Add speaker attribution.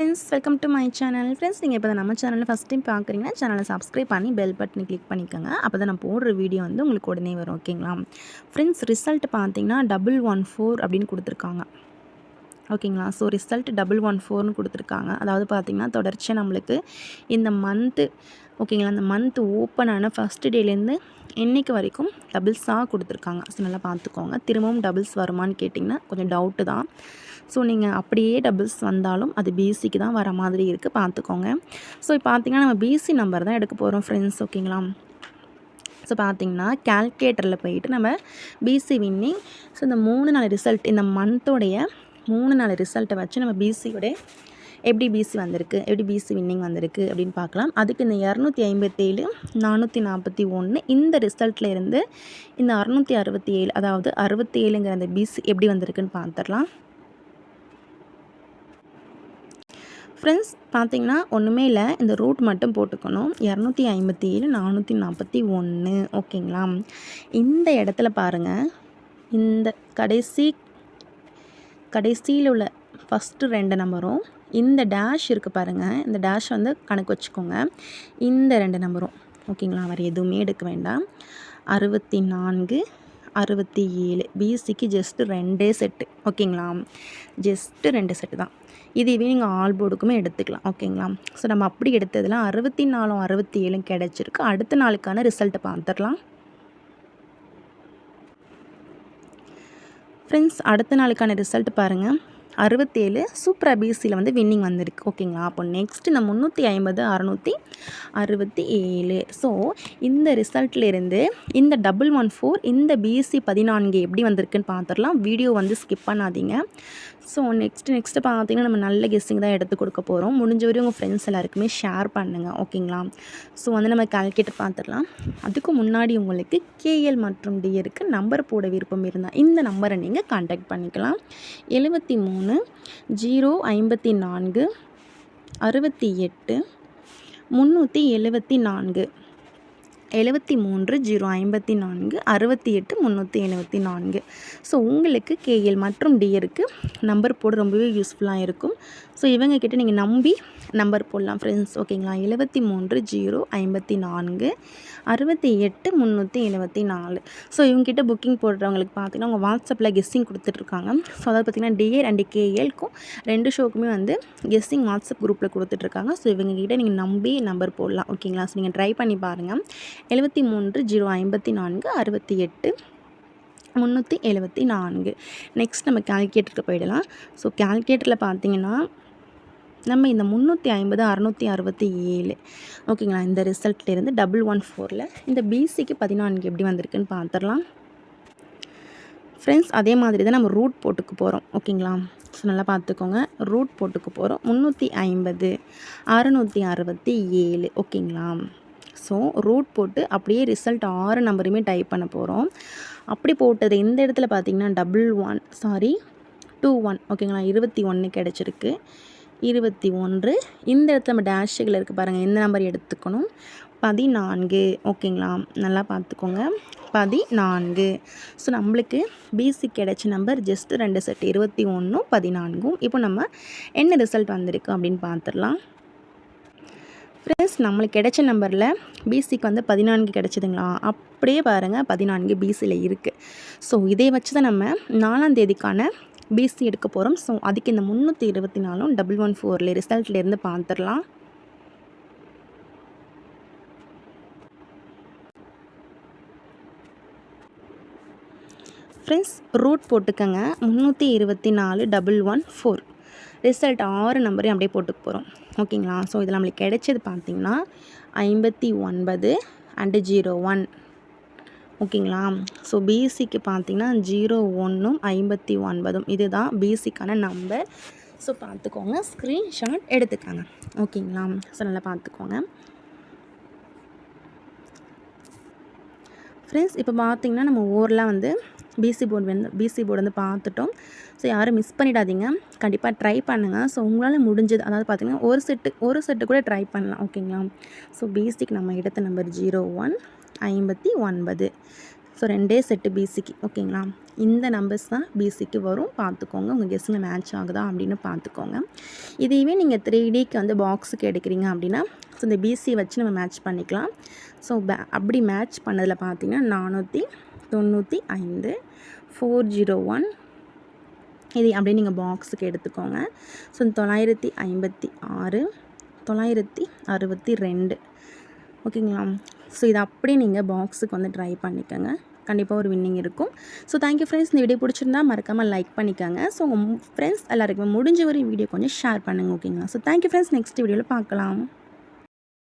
Speaker 1: Friends, welcome to my channel. Friends, நீங்கள் இப்போ நம்ம சேனலில் ஃபஸ்ட் டைம் பார்க்குறீங்கன்னா சேனலை சப்ஸ்கிரைப் பண்ணி பெல் பட்டனை கிளிக் பண்ணிக்கோங்க. அப்போ தான் நான் போடுற வீடியோ வந்து உங்களுக்கு உடனே வரும். ஓகேங்களா ஃப்ரெண்ட்ஸ்? ரிசல்ட் பார்த்தீங்கன்னா 114 அப்படின்னு கொடுத்துருக்காங்க. ஓகேங்களா? ஸோ ரிசல்ட் 114ன்னு கொடுத்துருக்காங்க. அதாவது பார்த்திங்கன்னா தொடர்ச்சியாக நம்மளுக்கு இந்த மந்த்து, ஓகேங்களா, அந்த மந்த் ஓப்பன் ஆன ஃபஸ்ட்டு டேலேருந்து இன்றைக்கு வரைக்கும் டபுள்ஸாக கொடுத்துருக்காங்க. ஸோ நல்லா பார்த்துக்கோங்க. திரும்பவும் டபுள்ஸ் வருமானு கேட்டிங்கன்னா கொஞ்சம் டவுட்டு தான். ஸோ நீங்கள் அப்படியே டபுள்ஸ் வந்தாலும் அது பிசிக்கு தான் வர மாதிரி இருக்குது, பார்த்துக்கோங்க. ஸோ இப்போ பார்த்திங்கன்னா நம்ம பிசி நம்பர் தான் எடுக்க போகிறோம் ஃப்ரெண்ட்ஸ். ஓகேங்களா? ஸோ பார்த்திங்கன்னா கால்குலேட்டரில் போயிட்டு நம்ம பிசி வின்னிங், ஸோ இந்த 3 நாள் ரிசல்ட், இந்த மந்தோடைய 3 நாள் ரிசல்ட்டை வச்சு நம்ம பிசியோடைய எப்படி பிசி வந்திருக்கு, எப்படி பிசி வின்னிங் வந்திருக்கு அப்படின்னு பார்க்கலாம். அதுக்கு இந்த 257 441 இந்த ரிசல்ட்டில் இருந்து இந்த 667, அதாவது 67ங்கிற அந்த பிசி எப்படி வந்திருக்குன்னு பார்த்துடலாம். ஃப்ரெண்ட்ஸ், பார்த்திங்கன்னா ஒன்றுமே இல்லை, இந்த ரூட் மட்டும் போட்டுக்கணும். 257 441. ஓகேங்களா? இந்த இடத்துல பாருங்கள், இந்த கடைசியில் உள்ள ஃபஸ்ட்டு 2 நம்பரும் இந்த டேஷ் இருக்குது பாருங்கள், இந்த டேஷ் வந்து கணக்கு வச்சுக்கோங்க. இந்த 2 நம்பரும், ஓகேங்களா, வேறு எதுவுமே எடுக்க வேண்டாம். 64 67 பிசிக்கு ஜஸ்ட்டு 2 செட்டு. ஓகேங்களா? ஜஸ்ட்டு 2 செட்டு தான். இதுவே நீங்கள் ஆல் போர்டுக்குமே எடுத்துக்கலாம். ஓகேங்களா? ஸோ நம்ம அப்படி எடுத்ததில் 64 67 கிடச்சிருக்கு. அடுத்த நாளுக்கான ரிசல்ட்டை பார்த்துடலாம். ஃப்ரெண்ட்ஸ், அடுத்த நாளுக்கான ரிசல்ட் பாருங்கள். 67 சூப்பராக பிசியில் வந்து வின்னிங் வந்திருக்கு. ஓகேங்களா? அப்போ நெக்ஸ்ட் இந்த 350 667. ஸோ இந்த ரிசல்ட்லேருந்து இந்த 114 இந்த பிசி 14 எப்படி வந்திருக்குன்னு பார்த்துடலாம். வீடியோ வந்து ஸ்கிப் பண்ணாதீங்க. ஸோ நெக்ஸ்ட்டு பார்த்தீங்கன்னா நம்ம நல்ல கெஸ்ஸிங் தான் எடுத்து கொடுக்க போகிறோம். முடிஞ்ச வரையும் உங்கள் ஃப்ரெண்ட்ஸ் எல்லாருக்குமே ஷேர் பண்ணுங்கள். ஓகேங்களா? ஸோ வந்து நம்ம கால்குலேட்டர் பார்த்துடலாம். அதுக்கு முன்னாடி உங்களுக்கு கேஎல் மற்றும் டிஏருக்கு நம்பர் போட விருப்பம் இருந்தால் இந்த நம்பரை நீங்கள் கான்டாக்ட் பண்ணிக்கலாம். 73 054 68 374 73 054 68 374. ஸோ உங்களுக்கு கேஎல் மற்றும் டிஏருக்கு நம்பர் போட ரொம்பவே யூஸ்ஃபுல்லாக இருக்கும். ஸோ இவங்கக்கிட்ட நீங்கள் நம்பி நம்பர் போடலாம் ஃப்ரெண்ட்ஸ். ஓகேங்களா? 73 054 68 374. ஸோ இவங்ககிட்ட புக்கிங் போடுறவங்களுக்கு பார்த்தீங்கன்னா அவங்க வாட்ஸ்அப்பில் கெஸ்ஸிங் கொடுத்துட்ருக்காங்க. ஸோ அதாவது பார்த்திங்கன்னா டிஏர் அண்ட் கேஎல்க்கும் 2 ஷோக்குமே வந்து கெஸ்ஸிங் வாட்ஸ்அப் குரூப்பில் கொடுத்துட்ருக்காங்க. ஸோ இவங்ககிட்ட நீங்கள் நம்பி நம்பர் போடலாம். ஓகேங்களா? ஸோ நீங்கள் ட்ரை பண்ணி பாருங்கள். 73 054 68 374. நெக்ஸ்ட் நம்ம கால்குலேட்டருக்கு போயிடலாம். ஸோ கால்குலேட்டரில் பார்த்தீங்கன்னா நம்ம இந்த 350 667, ஓகேங்களா, இந்த ரிசல்ட்லேருந்து 114ல் இந்த பிசிக்கு 14 எப்படி வந்திருக்குன்னு பார்த்துடலாம். ஃப்ரெண்ட்ஸ், அதே மாதிரி தான் நம்ம ரூட் போட்டுக்க போகிறோம். ஓகேங்களா? ஸோ நல்லா பார்த்துக்கோங்க. ரூட் போட்டுக்க போகிறோம். 350 667. ஓகேங்களா? ஸோ ரூட் போட்டு அப்படியே ரிசல்ட் 6 நம்பருமே டைப் பண்ண போகிறோம். அப்படி போட்டது இந்த இடத்துல பார்த்திங்கன்னா 21. ஓகேங்களா? 21 கிடச்சிருக்கு. 21 இந்த இடத்துல நம்ம டேஷுகள் இருக்குது பாருங்கள், எந்த நம்பர் எடுத்துக்கணும்? 14. ஓகேங்களா? நல்லா பார்த்துக்கோங்க. 14. ஸோ நம்மளுக்கு பிசி கிடச்ச நம்பர் ஜஸ்ட்டு 2 செட், 21 14. இப்போ நம்ம என்ன ரிசல்ட் வந்திருக்கு அப்படின்னு பார்த்துடலாம். ஃப்ரெண்ட்ஸ், நம்மளுக்கு கிடைச்ச நம்பரில் பிசிக்கு வந்து 14 கிடச்சிதுங்களா? அப்படியே பாருங்கள், 14 பிசியில் இருக்குது. ஸோ இதை வச்சு தான் நம்ம 4ஆம் தேதிக்கான பிசி எடுக்க போகிறோம். ஸோ அதுக்கு இந்த 324 114 ரிசல்ட்லேருந்து பார்த்துடலாம். ஃப்ரெண்ட்ஸ், ரூட் போட்டுக்கங்க. 324 114 ரிசல்ட் 6 நம்பரையும் அப்படியே போட்டுக்க போகிறோம். ஓகேங்களா? ஸோ இதில் நம்மளுக்கு கிடைச்சது பார்த்திங்கன்னா 59 அண்டு 01. ஓகேங்களா? ஸோ பிசிக்கு பார்த்திங்கன்னா 01 59. இதுதான் பிசிக்கான நம்பர். ஸோ பார்த்துக்கோங்க, ஸ்க்ரீன்ஷாட் எடுத்துக்கோங்க. ஓகேங்களா? ஸோ நல்லா பார்த்துக்கோங்க. ஃப்ரெண்ட்ஸ், இப்போ பார்த்திங்கன்னா நம்ம ஓவரலாக வந்து பிசி போர்டு வந்து பார்த்துட்டோம். ஸோ யாரும் மிஸ் பண்ணிடாதீங்க, கண்டிப்பாக ட்ரை பண்ணுங்கள். ஸோ உங்களால் முடிஞ்சது, அதாவது பார்த்திங்கன்னா ஒரு செட்டு கூட ட்ரை பண்ணலாம். ஓகேங்களா? ஸோ பிசிக்கு நம்ம எடுத்த நம்பர் 01 59. ஸோ 2 செட்டு பிசிக்கு ஓகேங்களா. இந்த நம்பர்ஸ் தான் பிசிக்கு வரும். பார்த்துக்கோங்க உங்கள் கெஸ்ஸில் மேட்ச் ஆகுதா அப்படின்னு பார்த்துக்கோங்க. இதையுமே நீங்கள் 3Dக்கு வந்து பாக்ஸுக்கு எடுக்கிறீங்க அப்படின்னா ஸோ இந்த பிசி வச்சு நம்ம மேட்ச் பண்ணிக்கலாம். ஸோ அப்படி மேட்ச் பண்ணதில் பார்த்தீங்கன்னா 495 401 இது அப்படியே நீங்கள் பாக்ஸுக்கு எடுத்துக்கோங்க. ஸோ 956 962 ஓகேங்களா. ஸோ இது அப்படியே நீங்கள் பாக்ஸுக்கு வந்து ட்ரை பண்ணிக்கோங்க. கண்டிப்பாக ஒரு வின்னிங் இருக்கும். So thank you friends. இந்த வீடியோ பிடிச்சிருந்தா மறக்காமல் லைக் பண்ணிக்கோங்க. ஸோ உங்கள் ஃப்ரெண்ட்ஸ் எல்லாருக்குமே முடிஞ்ச வரை வீடியோ கொஞ்சம் ஷேர் பண்ணுங்கள் ஓகேங்களா. So thank you friends. நெக்ஸ்ட் வீடியோவில் பார்க்கலாம்.